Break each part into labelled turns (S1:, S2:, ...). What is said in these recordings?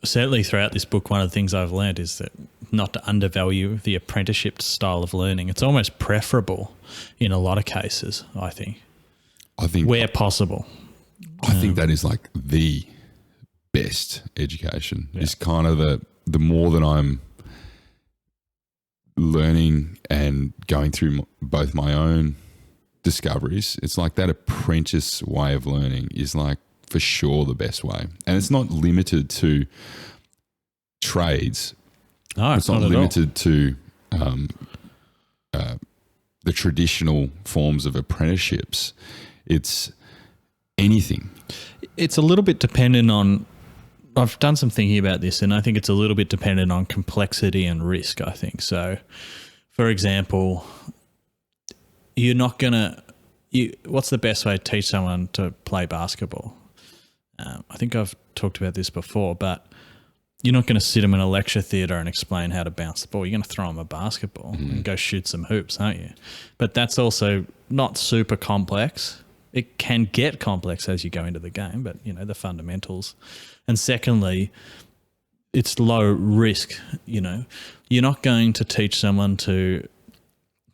S1: certainly throughout this book, one of the things I've learned is that not to undervalue the apprenticeship style of learning. It's almost preferable in a lot of cases, I think where possible.
S2: I think that is like the best education. Is kind of the more that I'm learning and going through both my own discoveries, it's like that apprentice way of learning is like for sure the best way. And it's not limited to trades.
S1: No,
S2: it's not limited to the traditional forms of apprenticeships. It's anything.
S1: It's a little bit dependent on, I've done some thinking about this, and I think it's a little bit dependent on complexity and risk, I think. So, for example, you're not going to, what's the best way to teach someone to play basketball? I think I've talked about this before, but you're not going to sit them in a lecture theatre and explain how to bounce the ball. You're going to throw them a basketball and go shoot some hoops, aren't you? But that's also not super complex. It can get complex as you go into the game, but, you know, the fundamentals. And secondly, it's low risk, you know. You're not going to teach someone to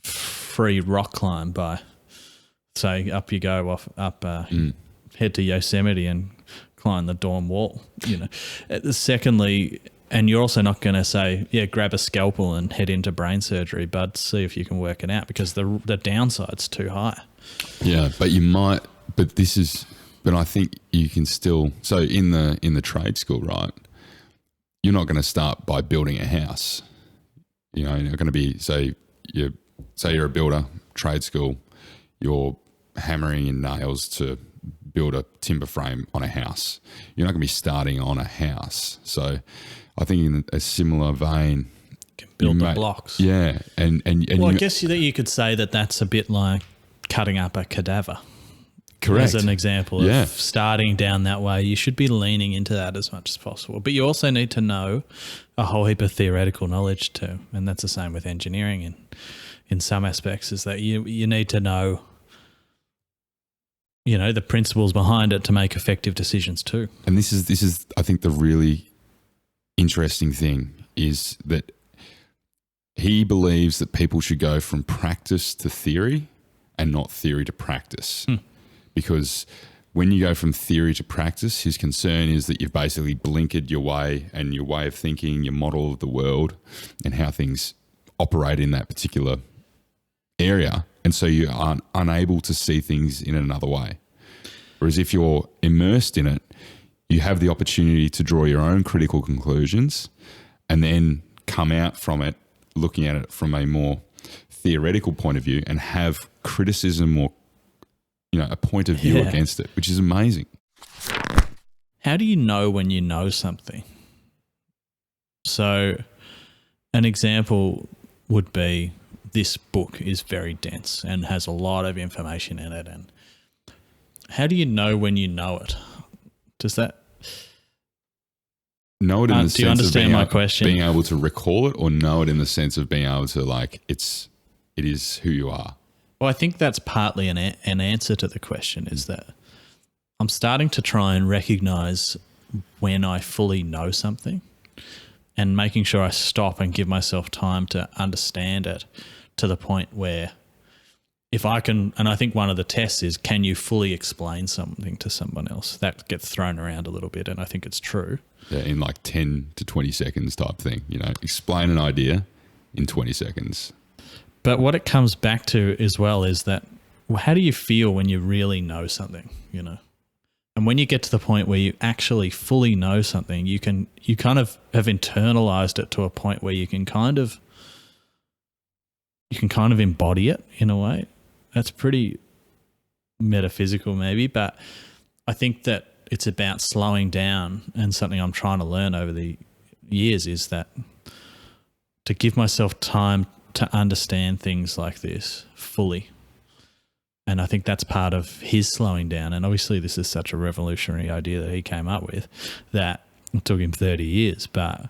S1: free rock climb by, say, up you go, head to Yosemite and climb the dorm wall, you know. Secondly, and you're also not going to say, grab a scalpel and head into brain surgery, but see if you can work it out, because the downside's too high.
S2: Yeah, but you might, but I think you can still, so in the trade school, right, you're not going to start by building a house. You know, you're going to be, say you're a builder, trade school, you're hammering in nails to build a timber frame on a house. You're not going to be starting on a house. So I think in a similar vein,
S1: you can build the blocks.
S2: Yeah. And
S1: well, I guess that you could say that that's a bit like cutting up a cadaver.
S2: Correct.
S1: As an example of starting down that way. You should be leaning into that as much as possible. But you also need to know a whole heap of theoretical knowledge too. And that's the same with engineering in some aspects, is that you need to know, you know, the principles behind it to make effective decisions too.
S2: And this is I think the really interesting thing is that he believes that people should go from practice to theory and not theory to practice. Because when you go from theory to practice, his concern is that you've basically blinkered your way and your way of thinking, your model of the world and how things operate in that particular area. And so you are unable to see things in another way. Whereas if you're immersed in it, you have the opportunity to draw your own critical conclusions and then come out from it looking at it from a more theoretical point of view and have criticism or, you know, a point of view against it, which is amazing.
S1: How do you know when you know something? So an example would be, this book is very dense and has a lot of information in it. And how do you know when you know it? Does that...
S2: Know it in the
S1: do you
S2: sense
S1: understand
S2: of
S1: my question?
S2: Being able to recall it, or know it in the sense of being able to, like, it is who you are?
S1: Well, I think that's partly an answer to the question, is that I'm starting to try and recognize when I fully know something and making sure I stop and give myself time to understand it to the point where if I can, and I think one of the tests is, can you fully explain something to someone else? That gets thrown around a little bit, and I think it's true.
S2: Yeah, in like 10 to 20 seconds type thing, you know, explain an idea in 20 seconds.
S1: But what it comes back to as well is that, well, how do you feel when you really know something, you know? And when you get to the point where you actually fully know something, you kind of have internalized it to a point where you can kind of embody it in a way. That's pretty metaphysical maybe, but I think that it's about slowing down, and something I'm trying to learn over the years is that to give myself time to understand things like this fully. And I think that's part of his slowing down. And obviously this is such a revolutionary idea that he came up with that it took him 30 years. But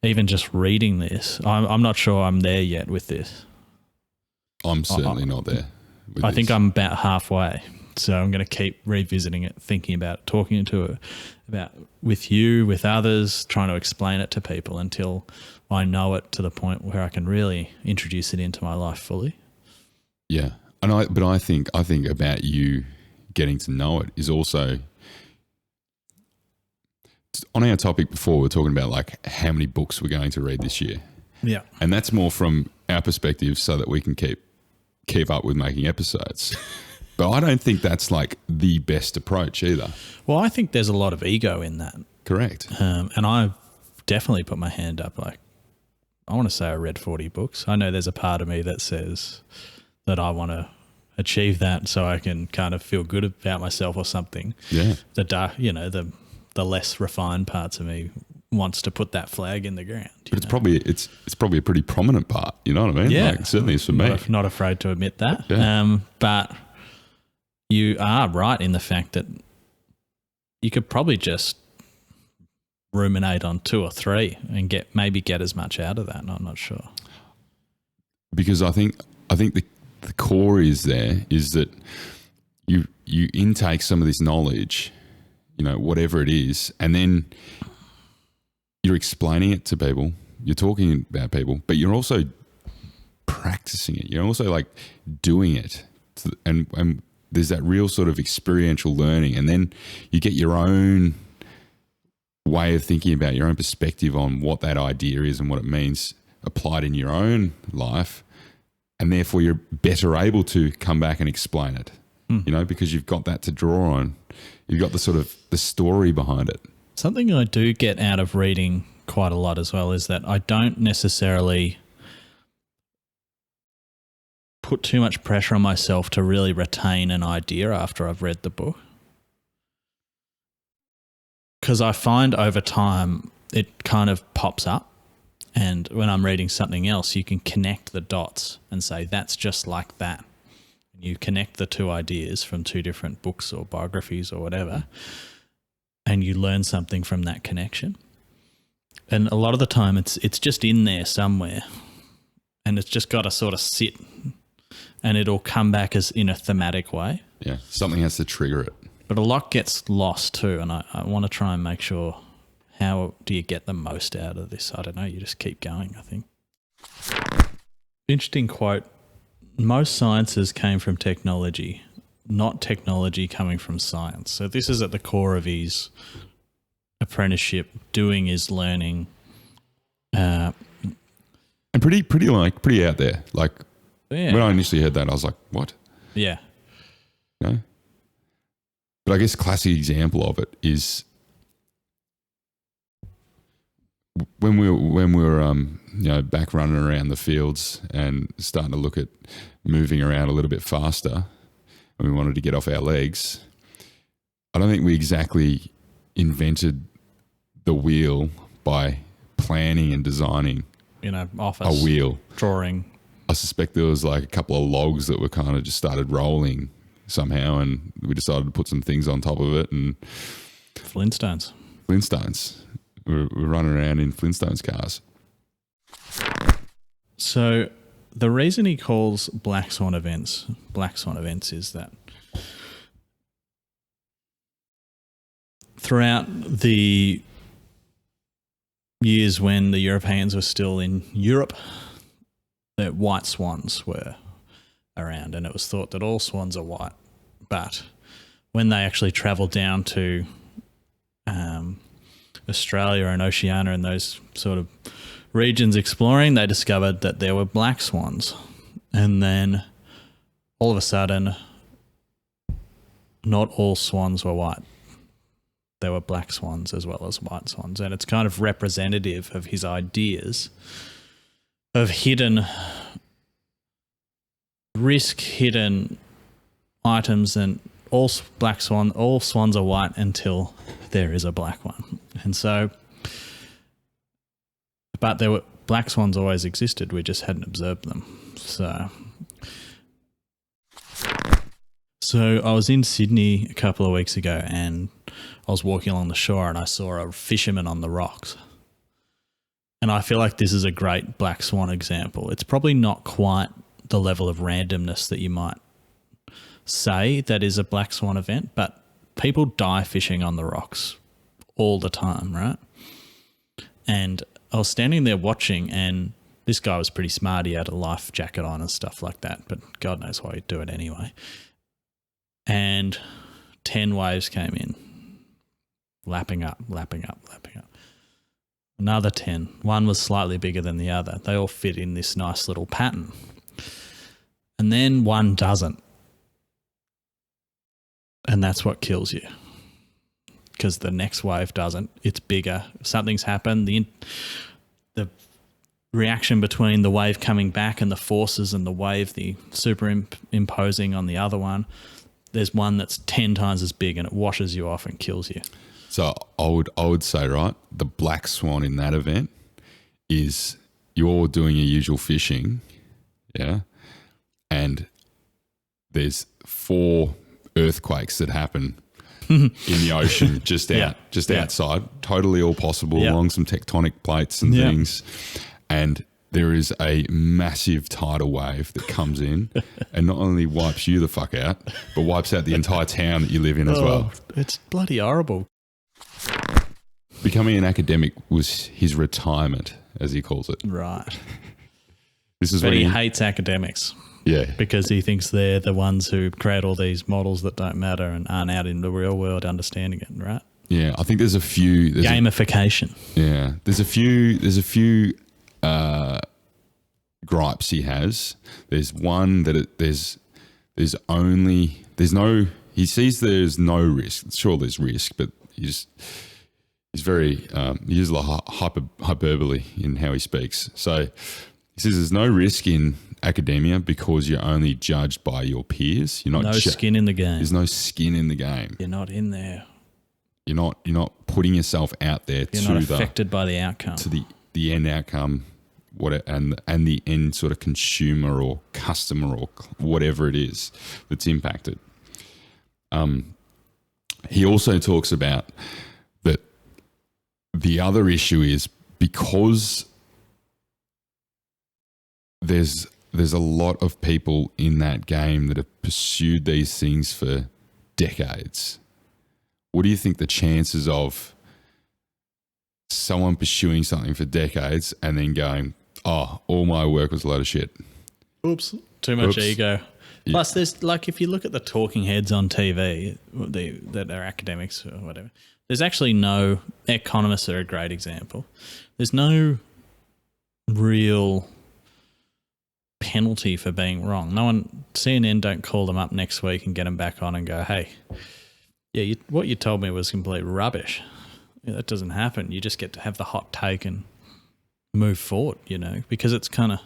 S1: even just reading this, I'm not sure I'm there yet with this.
S2: I'm certainly not there.
S1: I think I'm about halfway So I'm going to keep revisiting it, thinking about it, talking to it about with you, with others, trying to explain it to people until I know it to the point where I can really introduce it into my life fully.
S2: Yeah. But I think about you getting to know it is also on our topic before. We're talking about like how many books we're going to read this year.
S1: Yeah.
S2: And that's more from our perspective so that we can keep up with making episodes. But I don't think that's like the best approach either.
S1: Well, I think there's a lot of ego in that.
S2: Correct.
S1: And I've definitely put my hand up. Like, I want to say I read 40 books. I know there's a part of me that says that I want to achieve that so I can kind of feel good about myself or something.
S2: Yeah.
S1: The less refined parts of me wants to put that flag in the ground.
S2: But it's probably a pretty prominent part. You know what I mean?
S1: Yeah.
S2: Like, certainly it's for me.
S1: Not afraid to admit that.
S2: Yeah.
S1: But you are right in the fact that you could probably just ruminate on 2 or 3 and get as much out of that. And I'm not sure.
S2: Because I think the core is that you intake some of this knowledge, whatever it is, and then you're explaining it to people, you're talking about people, but you're also practicing it. You're also like doing it, and there's that real sort of experiential learning, and then you get your own way of thinking about your own perspective on what that idea is and what it means applied in your own life, and therefore you're better able to come back and explain it, because you've got that to draw on. You've got the sort of the story behind it.
S1: Something I do get out of reading quite a lot as well is that I don't necessarily put too much pressure on myself to really retain an idea after I've read the book. Because I find over time it kind of pops up, and when I'm reading something else, you can connect the dots and say, that's just like that. You connect the 2 ideas from 2 different books or biographies or whatever, and you learn something from that connection. And a lot of the time it's just in there somewhere, and it's just got to sort of sit, and it'll come back as in a thematic way.
S2: Yeah, something has to trigger it.
S1: But a lot gets lost too, and I want to try and make sure, how do you get the most out of this? I don't know, you just keep going, I think. Interesting quote. Most sciences came from technology, not technology coming from science. So this is at the core of his apprenticeship. Doing is learning.
S2: And pretty out there. Like,
S1: yeah.
S2: When I initially heard that, I was like, what?
S1: Yeah.
S2: No. But I guess a classic example of it is when we were back running around the fields and starting to look at moving around a little bit faster, and we wanted to get off our legs. I don't think we exactly invented the wheel by planning and designing
S1: office
S2: a wheel
S1: drawing.
S2: I suspect there was like a couple of logs that were kind of just started rolling somehow, and we decided to put some things on top of it. And
S1: Flintstones.
S2: We're running around in Flintstones cars.
S1: So the reason he calls Black Swan events is that throughout the years when the Europeans were still in Europe, the white swans were around, and it was thought that all swans are white. But when they actually travelled down to Australia and Oceania and those sort of regions exploring, they discovered that there were black swans. And then all of a sudden, not all swans were white. There were black swans as well as white swans. And it's kind of representative of his ideas of hidden risk, hidden items, and all swans are white until there is a black one. And so, but black swans always existed, we just hadn't observed them. So I was in Sydney a couple of weeks ago, and I was walking along the shore and I saw a fisherman on the rocks. And I feel like this is a great black swan example. It's probably not quite the level of randomness that you might say that is a black swan event, but people die fishing on the rocks all the time, right? And I was standing there watching, and this guy was pretty smart. He had a life jacket on and stuff like that, but God knows why he'd do it anyway. And 10 waves came in, lapping up. Another 10. One was slightly bigger than the other. They all fit in this nice little pattern. And then one doesn't. And that's what kills you. Because the next wave doesn't. It's bigger. Something's happened. The reaction between the wave coming back and the forces and the wave, the superimposing on the other one, there's one that's 10 times as big and it washes you off and kills you.
S2: So I would say, right, the black swan in that event is you're doing your usual fishing, yeah, and there's 4 earthquakes that happen in the ocean just outside, totally all possible along some tectonic plates and things, and there is a massive tidal wave that comes in and not only wipes you the fuck out, but wipes out the entire town that you live in as well.
S1: It's bloody horrible.
S2: Becoming an academic was his retirement, as he calls it.
S1: Right.
S2: This is
S1: but
S2: when
S1: he hates academics.
S2: Yeah.
S1: Because he thinks they're the ones who create all these models that don't matter and aren't out in the real world understanding it, right?
S2: Yeah, I think there's a few...
S1: Gamification.
S2: There's a few gripes he has. There's one that he sees there's no risk. Sure, there's risk, but he's very he uses a lot of hyperbole in how he speaks. So he says there's no risk in academia because you're only judged by your peers. You're not
S1: skin in the game.
S2: There's no skin in the game.
S1: You're not in there.
S2: You're not putting yourself out there.
S1: You're not affected by the outcome.
S2: To the end outcome, and the end sort of consumer or customer or whatever it is that's impacted. He also talks about that the other issue is because there's a lot of people in that game that have pursued these things for decades. What do you think the chances of someone pursuing something for decades and then going, oh, all my work was a load of shit?
S1: Oops. Too much ego. Yeah. Plus, there's like, if you look at the talking heads on TV that are academics or whatever, there's actually no, economists are a great example. There's no real penalty for being wrong. No one, CNN don't call them up next week and get them back on and go, hey, yeah, what you told me was complete rubbish. Yeah, that doesn't happen. You just get to have the hot take and move forward, because it's kind of...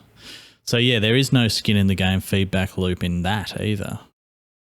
S1: So, yeah, there is no skin in the game feedback loop in that either.